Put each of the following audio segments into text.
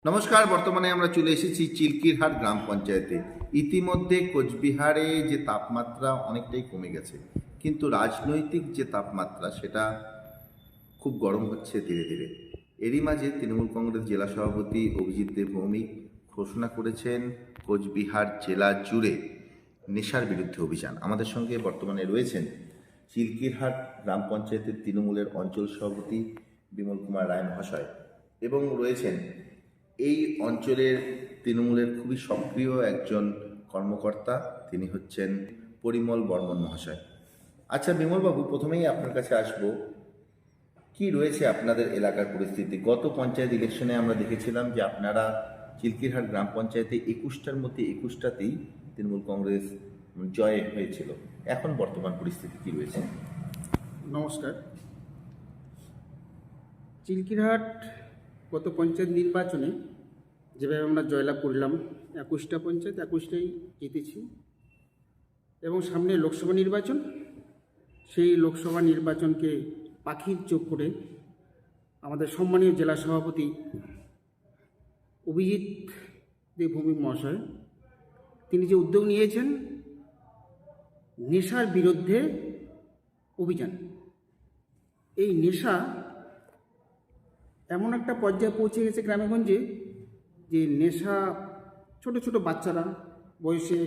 নমস্কার। বর্তমানে আমরা চলে এসেছি চিলকিরহাট গ্রাম পঞ্চায়েতে। ইতিমধ্যে কোচবিহারে যে তাপমাত্রা অনেকটাই কমে গেছে, কিন্তু রাজনৈতিক যে তাপমাত্রা সেটা খুব গরম হচ্ছে ধীরে ধীরে। এরই মাঝে তৃণমূল কংগ্রেস জেলা সভাপতি অভিজিৎ দেব ভৌমিক ঘোষণা করেছেন কোচবিহার জেলা জুড়ে নেশার বিরুদ্ধে অভিযান। আমাদের সঙ্গে বর্তমানে রয়েছেন চিলকিরহাট গ্রাম পঞ্চায়েতের তৃণমূলের অঞ্চল সভাপতি বিমল কুমার রায় মহাশয় এবং রয়েছেন এই অঞ্চলের তৃণমূলের খুবই সক্রিয় একজন কর্মকর্তা, তিনি হচ্ছেন পরিমল বর্মন মহাশয়। আচ্ছা বিমলবাবু, প্রথমেই আপনার কাছে আসব, কি রয়েছে আপনাদের এলাকার পরিস্থিতি? গত পঞ্চায়েত ইলেকশনে আমরা দেখেছিলাম যে আপনারা চিলকিরহাট গ্রাম পঞ্চায়েতে 21টার মধ্যে 21টাতেই তৃণমূল কংগ্রেস জয় হয়েছিল। এখন বর্তমান পরিস্থিতি কি রয়েছে? নমস্কার। চিলকিরহাট গত পঞ্চায়েত নির্বাচনে যেভাবে আমরা জয়লাভ করলাম, 21টা পঞ্চায়েত 21টাই জিতেছি, এবং সামনে লোকসভা নির্বাচন, সেই লোকসভা নির্বাচনকে পাখির চোখ করে আমাদের সম্মানীয় জেলা সভাপতি অভিজিৎ দেব ভৌমিক মহাশয় তিনি যে উদ্যোগ নিয়েছেন নেশার বিরুদ্ধে অভিযান, এই নেশা এমন একটা পর্যায়ে পৌঁছে গেছে গ্রামেগঞ্জে যে নেশা ছোট ছোট বাচ্চারা বয়সে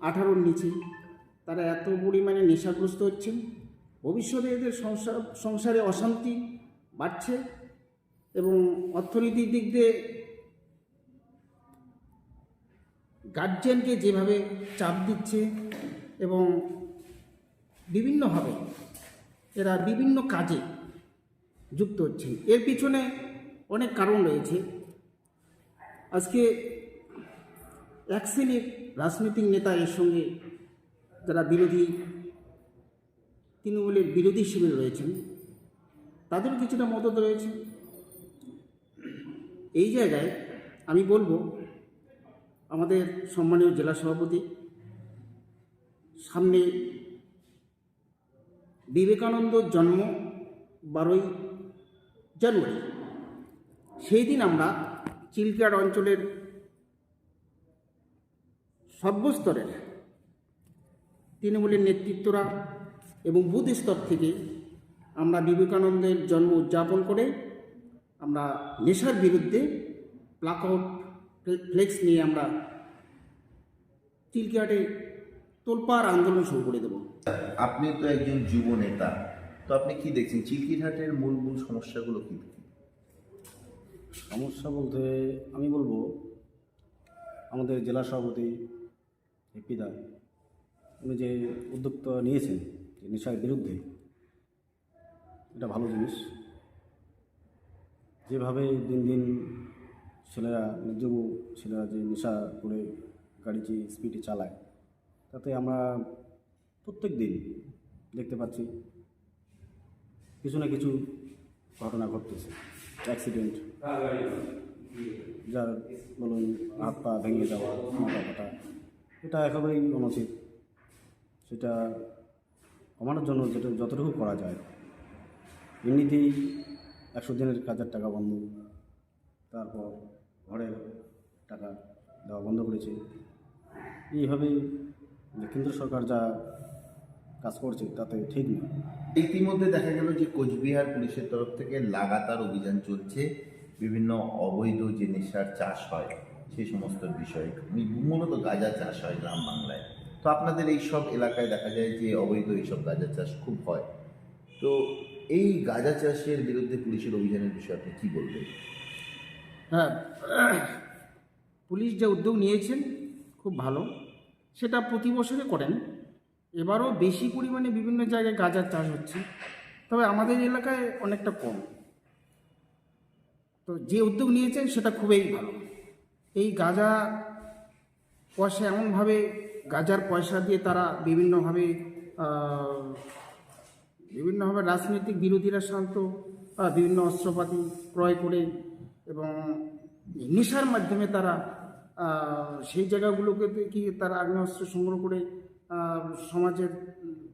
18-র নিচে তারা এত পরিমাণে নেশাগ্রস্ত হচ্ছেন, ভবিষ্যতে এদের সংসারে অশান্তি বাড়ছে এবং অর্থনৈতিক দিক দিয়ে গার্জিয়ানকে যেভাবে চাপ দিচ্ছে এবং বিভিন্নভাবে এরা বিভিন্ন কাজে যুক্ত হচ্ছে। এর পিছনে অনেক কারণ রয়েছে। আজকে এক শ্রেণীর রাজনৈতিক নেতা এর সঙ্গে যারা তৃণমূলের বিরোধী শিবিরে রয়েছেন তাদের কিছুটা মদত রয়েছে। এই জায়গায় আমি বলবো আমাদের সম্মানীয় জেলা সভাপতি সামনে বিবেকানন্দর জন্ম 12ই জানুয়ারি, সেই দিন আমরা চিলকিরহাট অঞ্চলের সর্বস্তরের তৃণমূলের নেতৃত্বরা এবং বুথ স্তর থেকে আমরা বিবেকানন্দের জন্ম উদযাপন করে আমরা নেশার বিরুদ্ধে প্লাকআউট ফ্লেক্স নিয়ে আমরা চিলকিরহাটে তোলপাড় আন্দোলন শুরু করে দেব। আপনি তো একজন যুব নেতা, তো আপনি কি দেখছেন চিলকিরহাটের মূল সমস্যাগুলো কি? সমস্যা বলতে আমি বলবো আমাদের জেলা সভাপতি এপিদা উনি যে উদ্যোক্তা নিয়েছেন যে নেশার বিরুদ্ধে, এটা ভালো জিনিস। যেভাবে দিন দিন ছেলেরা যুব ছেলেরা যে নেশা করে গাড়ি যে স্পিডে চালায়, তাতে আমরা প্রত্যেক দিন দেখতে পাচ্ছি কিছু না কিছু ঘটনা ঘটতেছে, অ্যাক্সিডেন্ট, যার বলুন হাত পা ভেঙে যাওয়া, মাথা ফাটা, এটা একেবারেই অনুচিত। সেটা কমানোর জন্য যতটুকু করা যায়, এমনিতেই 100 দিনের কাজের টাকা বন্ধ, তারপর ঘরের টাকা দেওয়া বন্ধ করেছে। এইভাবেই কেন্দ্র সরকার যা কাজ করছে তাতে ঠিক না। ইতিমধ্যে দেখা গেল যে কোচবিহার পুলিশের তরফ থেকে লাগাতার অভিযান চলছে বিভিন্ন অবৈধ যে নেশার চাষ হয় সেই সমস্ত বিষয়ে, মূলত গাঁজা চাষ হয় গ্রাম বাংলায়। তো আপনাদের এই সব এলাকায় দেখা যায় যে অবৈধ এইসব গাঁজা চাষ খুব হয়, তো এই গাঁজা চাষের বিরুদ্ধে পুলিশের অভিযানের বিষয়ে আপনি কী বলবেন? হ্যাঁ, পুলিশ যে উদ্যোগ নিয়েছেন খুব ভালো, সেটা প্রতি বছরে করেন। এবারও বেশি পরিমাণে বিভিন্ন জায়গায় গাঁজার চাষ হচ্ছে, তবে আমাদের এলাকায় অনেকটা কম। তো যে উদ্যোগ নিয়েছেন সেটা খুবই ভালো। এই গাঁজা পয়সা এমনভাবে গাঁজার পয়সা দিয়ে তারা বিভিন্নভাবে রাজনৈতিক বিরোধীরা শান্ত বিভিন্ন অস্ত্রপাতি ক্রয় করে এবং নেশার মাধ্যমে তারা সেই জায়গাগুলোকে কি তারা আগ্নেয়াস্ত্র সংগ্রহ করে সমাজের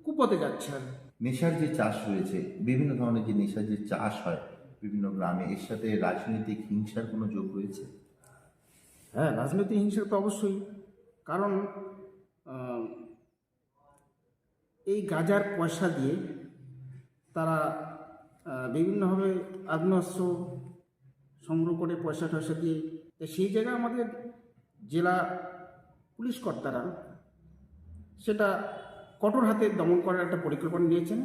কুপথে যাচ্ছে। আর নেশার যে চাষ রয়েছে, বিভিন্ন ধরনের যে নেশার যে চাষ হয় বিভিন্ন গ্রামে, এর সাথে রাজনৈতিক হিংসার কোনো যোগ রয়েছে? হ্যাঁ, রাজনৈতিক হিংসা তো অবশ্যই। কারণ আহ, এই গাঁজার পয়সা দিয়ে তারা বিভিন্নভাবে আগ্নেয়াস্ত্র সংগ্রহ করে পয়সা টয়সা দিয়ে, তো সেই জায়গায় আমাদের জেলা পুলিশ কর্তারা সেটা কঠোর হাতে দমন করার একটা পরিকল্পনা নিয়েছেন।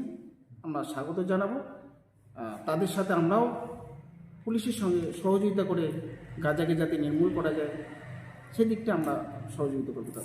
আমরা স্বাগত জানাবো। তাদের সাথে আমরাও পুলিশের সঙ্গে সহযোগিতা করে গাঁজাকে যাতে নির্মূল করা যায় সেদিকটা আমরা সহযোগিতা করব।